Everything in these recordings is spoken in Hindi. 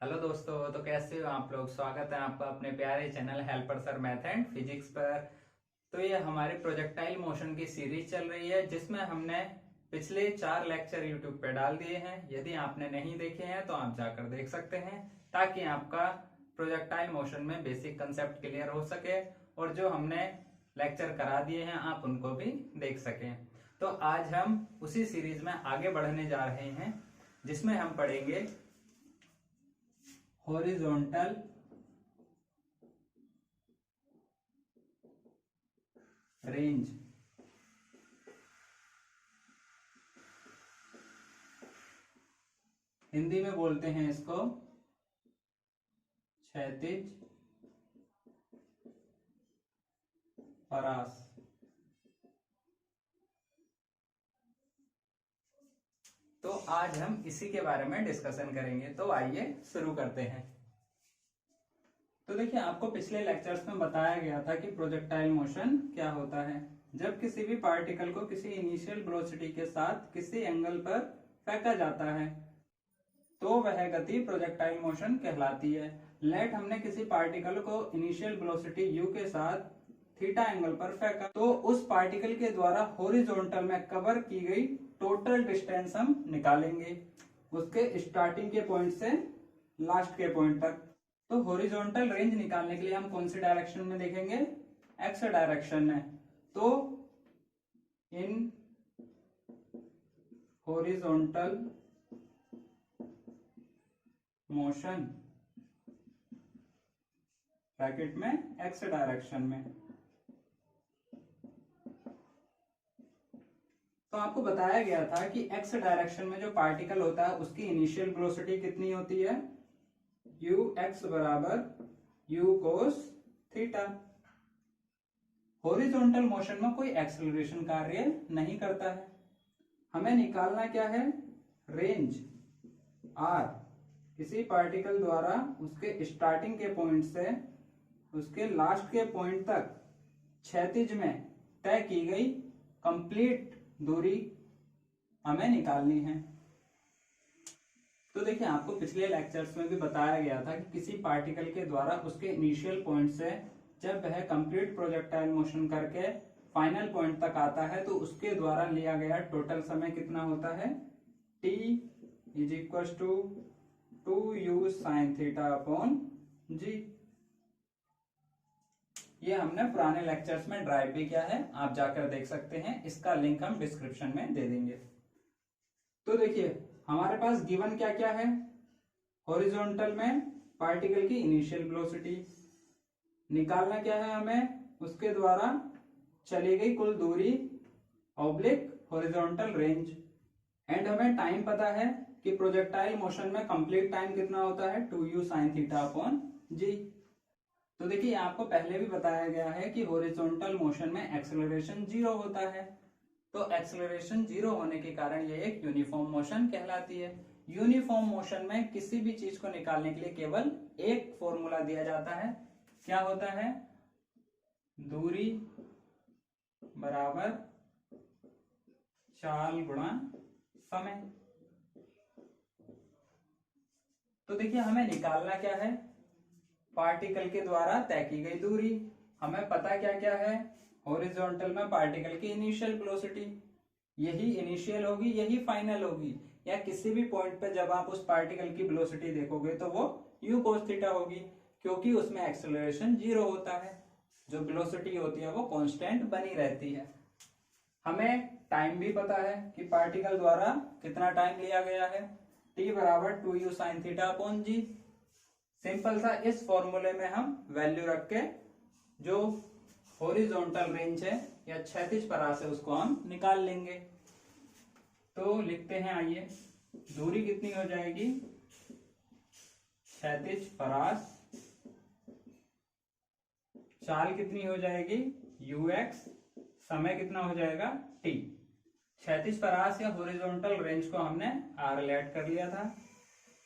हेलो दोस्तों, तो कैसे हो आप लोग। स्वागत है आपका अपने प्यारे channel helper sir math and physics पर। तो ये हमारी प्रोजेक्टाइल मोशन की सीरीज चल रही है जिसमें हमने पिछले 4 लेक्चर यूट्यूब पे डाल दिए हैं। यदि आपने नहीं देखे हैं तो आप जाकर देख सकते हैं ताकि आपका प्रोजेक्टाइल मोशन में बेसिक कंसेप्ट क्लियर हो सके और जो हमने लेक्चर करा दिए हैं आप उनको भी देख सकें। तो आज हम उसी सीरीज में आगे बढ़ने जा रहे हैं जिसमें हम पढ़ेंगे हॉरिजॉन्टल रेंज। हिंदी में बोलते हैं इसको क्षैतिज परास। तो आज हम इसी के बारे में डिस्कशन करेंगे। तो आइए शुरू करते हैं। तो देखिए, आपको पिछले लेक्चर्स में बताया गया था कि प्रोजेक्टाइल मोशन क्या होता है। जब किसी भी पार्टिकल को किसी इनिशियल वेलोसिटी के साथ किसी एंगल पर फेंका जाता है तो वह गति प्रोजेक्टाइल मोशन कहलाती है। लेट हमने किसी पार्टिकल को इनिशियल वेलोसिटी u के साथ थीटा एंगल पर फेंका तो उस पार्टिकल के द्वारा हॉरिजॉन्टल में कवर की गई टोटल डिस्टेंस हम निकालेंगे, उसके स्टार्टिंग के पॉइंट से लास्ट के पॉइंट तक। तो हॉरिजॉन्टल रेंज निकालने के लिए हम कौन सी डायरेक्शन में देखेंगे? एक्स डायरेक्शन में। तो इन हॉरिजॉन्टल मोशन ब्रैकेट में एक्स डायरेक्शन में। तो आपको बताया गया था कि एक्स डायरेक्शन में जो पार्टिकल होता है उसकी इनिशियल वेलोसिटी कितनी होती है? यू एक्स बराबर you cos theta. Horizontal motion में कोई एक्सेलरेशन कार्य नहीं करता है। हमें निकालना क्या है? रेंज आर किसी पार्टिकल द्वारा उसके स्टार्टिंग के पॉइंट से उसके लास्ट के पॉइंट तक क्षैतिज में तय की गई कंप्लीट दूरी हमें निकालनी है। तो देखिए, आपको पिछले लेक्चर्स में भी बताया गया था कि किसी पार्टिकल के द्वारा उसके इनिशियल पॉइंट से जब वह कंप्लीट प्रोजेक्टाइल मोशन करके फाइनल पॉइंट तक आता है तो उसके द्वारा लिया गया टोटल समय कितना होता है? t is equal to 2u sine theta upon g। ये हमने पुराने लेक्चर्स में ड्राइव भी किया है, आप जाकर देख सकते हैं। इसका लिंक हम डिस्क्रिप्शन में दे देंगे। तो देखिए, हमारे पास गिवन क्या क्या है? हॉरिजॉन्टल में पार्टिकल की इनिशियल वेलोसिटी निकालना क्या है हमें? उसके द्वारा चली गई कुल दूरी ऑब्लिक हॉरिजॉन्टल रेंज। एंड हमें टाइम पता है कि प्रोजेक्टाइल मोशन में कंप्लीट टाइम कितना होता है? 2u sine theta upon g. तो देखिए, आपको पहले भी बताया गया है कि हॉरिजॉन्टल मोशन में एक्सेलरेशन 0 होता है। तो एक्सेलरेशन 0 होने के कारण ये एक यूनिफॉर्म मोशन कहलाती है। यूनिफॉर्म मोशन में किसी भी चीज को निकालने के लिए केवल एक फॉर्मूला दिया जाता है। क्या होता है? दूरी बराबर चाल गुणा समय। तो देखिए, हमें निकालना क्या है? पार्टिकल के द्वारा तय की गई दूरी। हमें पता क्या क्या है? हॉरिजॉन्टल में पार्टिकल की इनिशियल वेलोसिटी, यही इनिशियल होगी यही फाइनल होगी, या किसी भी पॉइंट पे जब आप उस पार्टिकल की वेलोसिटी देखोगे तो वो u cos थीटा होगी, क्योंकि उसमें एक्सेलरेशन 0 होता है। जो वेलोसिटी होती है वो कांस्टेंट बनी रहती है। हमें टाइम भी पता है कि पार्टिकल द्वारा कितना टाइम लिया गया है, t बराबर 2u साइन थीटा अपॉन जी। सिंपल सा इस फॉर्मूले में हम वैल्यू रख के जो हॉरिजॉन्टल रेंज है या क्षैतिज परास है उसको हम निकाल लेंगे। तो लिखते हैं, आइए। दूरी कितनी हो जाएगी? क्षैतिज परास। चाल कितनी हो जाएगी? ux। समय कितना हो जाएगा? t। क्षैतिज परास या हॉरिजॉन्टल रेंज को हमने r लेट कर लिया था।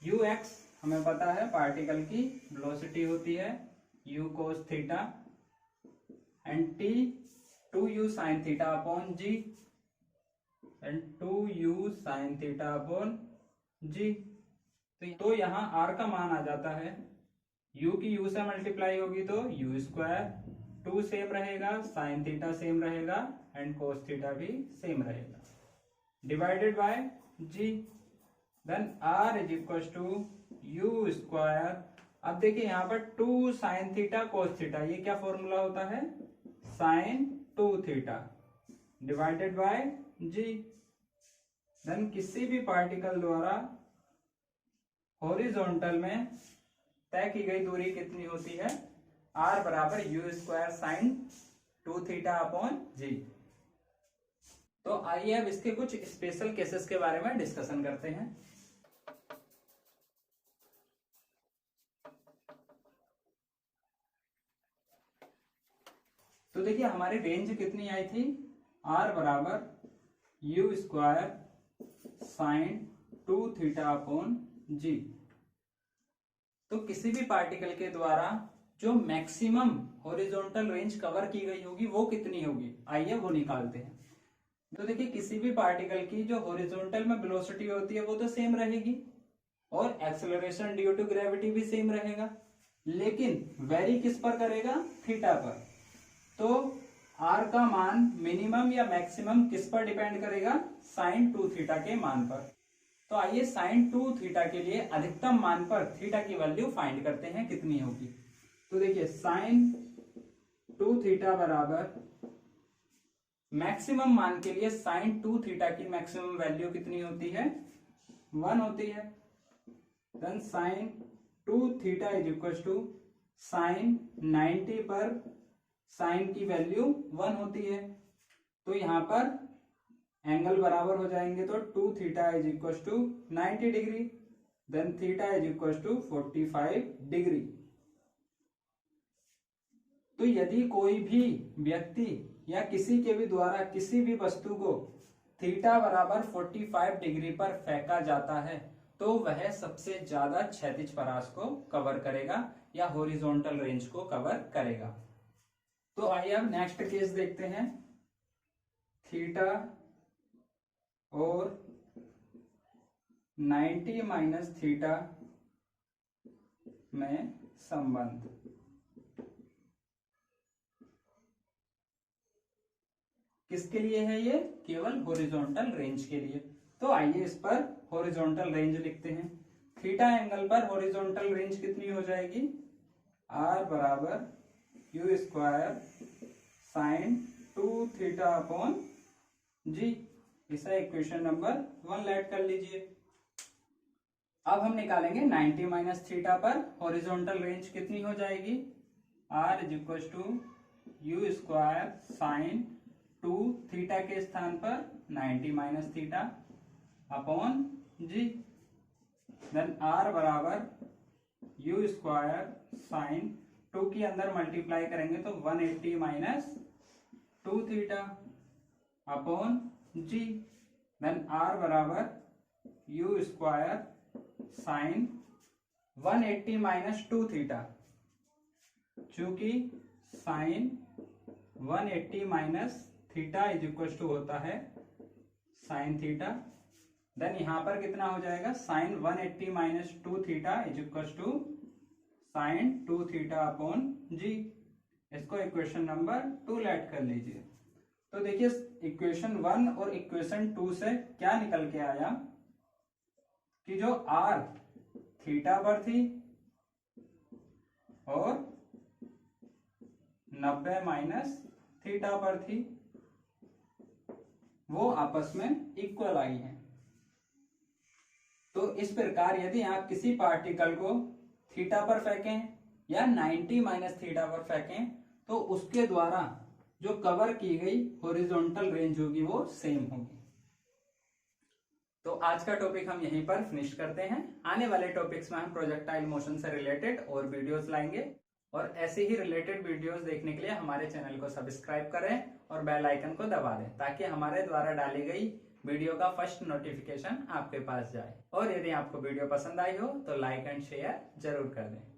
ux हमें पता है पार्टिकल की वेलोसिटी होती है u cos theta, and t 2u sine theta upon g, and 2u sine theta upon g। तो यहाँ r का मान आ जाता है, u की u से मल्टीप्लाई होगी तो u स्क्वायर, 2 सेम रहेगा, साइन थीटा सेम रहेगा एंड कोस थीटा भी सेम रहेगा, divided by g, then r is equal to u square. अब देखिए यहाँ पर 2 साइन थीटा कोस थीटा, ये क्या फॉर्मूला होता है, sine 2 theta divided by g। Then किसी भी पार्टिकल द्वारा हॉरिजॉन्टल में तय की गई दूरी कितनी होती है, r बराबर u square sine 2 theta upon g. तो आइए अब इसके कुछ स्पेशल केसेस के बारे में डिस्कशन करते हैं। तो देखिए हमारी रेंज कितनी आई थी, r बराबर u square sine 2 theta upon g. तो किसी भी पार्टिकल के द्वारा जो मैक्सिमम हॉरिजॉन्टल रेंज कवर की गई होगी वो कितनी होगी, आइए वो निकालते हैं। तो देखिए किसी भी पार्टिकल की जो हॉरिजॉन्टल में वेलोसिटी होती है वो तो सेम रहेगी और एक्सेलरेशन ड्यू टू ग्रेविटी भी सेम रहेगा, लेकिन वेरी किस पर करेगा, थीटा पर। तो r का मान मिनिमम या मैक्सिमम किस पर डिपेंड करेगा, साइन 2 थीटा के मान पर। तो आइए साइन 2 थीटा के लिए अधिकतम मान पर थीटा की वैल्यू फाइंड करते हैं कितनी होगी। तो देखिए साइन 2 थीटा बराबर मैक्सिमम मान के लिए साइन 2 थीटा की मैक्सिमम वैल्यू कितनी होती है, 1 होती है। Then sine 2 theta is equal to sine 90 पर साइन की वैल्यू 1 होती है। तो यहां पर एंगल बराबर हो जाएंगे, तो 2 theta is equal to 90 degree, then theta is equal to 45 degree. तो यदि कोई भी व्यक्ति या किसी के भी द्वारा किसी भी वस्तु को थीटा बराबर 45 डिग्री पर फेंका जाता है तो वह सबसे ज्यादा क्षैतिज परास को कवर करेगा या हॉरिजॉन्टल रेंज को कवर करेगा। तो आइए अब नेक्स्ट केस देखते हैं, थीटा और 90 माइनस थीटा में संबंध। किसके लिए है ये, केवल हॉरिजॉन्टल रेंज के लिए। तो आइए इस पर हॉरिजॉन्टल रेंज लिखते हैं। थीटा एंगल पर हॉरिजॉन्टल रेंज कितनी हो जाएगी, r बराबर u square sine 2 theta upon g. इसे इक्वेशन नंबर 1 ऐड कर लीजिए। अब हम निकालेंगे 90 माइनस थीटा पर हॉरिजॉन्टल रेंज कितनी हो जाएगी, r is equal to u square sine 2 theta के स्थान पर 90 minus theta upon g. Then r बराबर यू स्क्वायर साइन 2 के अंदर मल्टीप्लाई करेंगे तो 180 minus 2 theta upon g. Then r बराबर u square sine 180 minus 2 theta, चूंकि sine 180 minus theta is equal to होता है साइन थीटा। देन यहां पर कितना हो जाएगा, sine 180 minus 2 theta is equal to sine 2 theta upon जी। इसको इक्वेशन नंबर 2 ऐड कर लीजिए। तो देखिए इक्वेशन 1 और इक्वेशन 2 से क्या निकल के आया कि जो r थीटा पर थी और 90 माइनस थीटा पर थी वो आपस में इक्वल आई हैं। तो इस प्रकार यदि आप किसी पार्टिकल को थीटा पर फेंकें या 90 माइनस थीटा पर फेंकें तो उसके द्वारा जो कवर की गई हॉरिजॉन्टल रेंज होगी वो सेम होगी। तो आज का टॉपिक हम यहीं पर फिनिश करते हैं। आने वाले टॉपिक्स में हम प्रोजेक्टाइल मोशन से रिलेटेड और वीडियोस लाएंगे और ऐसे ही रिलेटेड वीडियोस देखने के लिए हमारे चैनल को सब्सक्राइब करें और बेल आइकन को दबा दें ताकि हमारे द्वारा डाली गई वीडियो का फर्स्ट नोटिफिकेशन आपके पास जाए। और यदि आपको वीडियो पसंद आई हो तो लाइक एंड शेयर जरूर कर दें।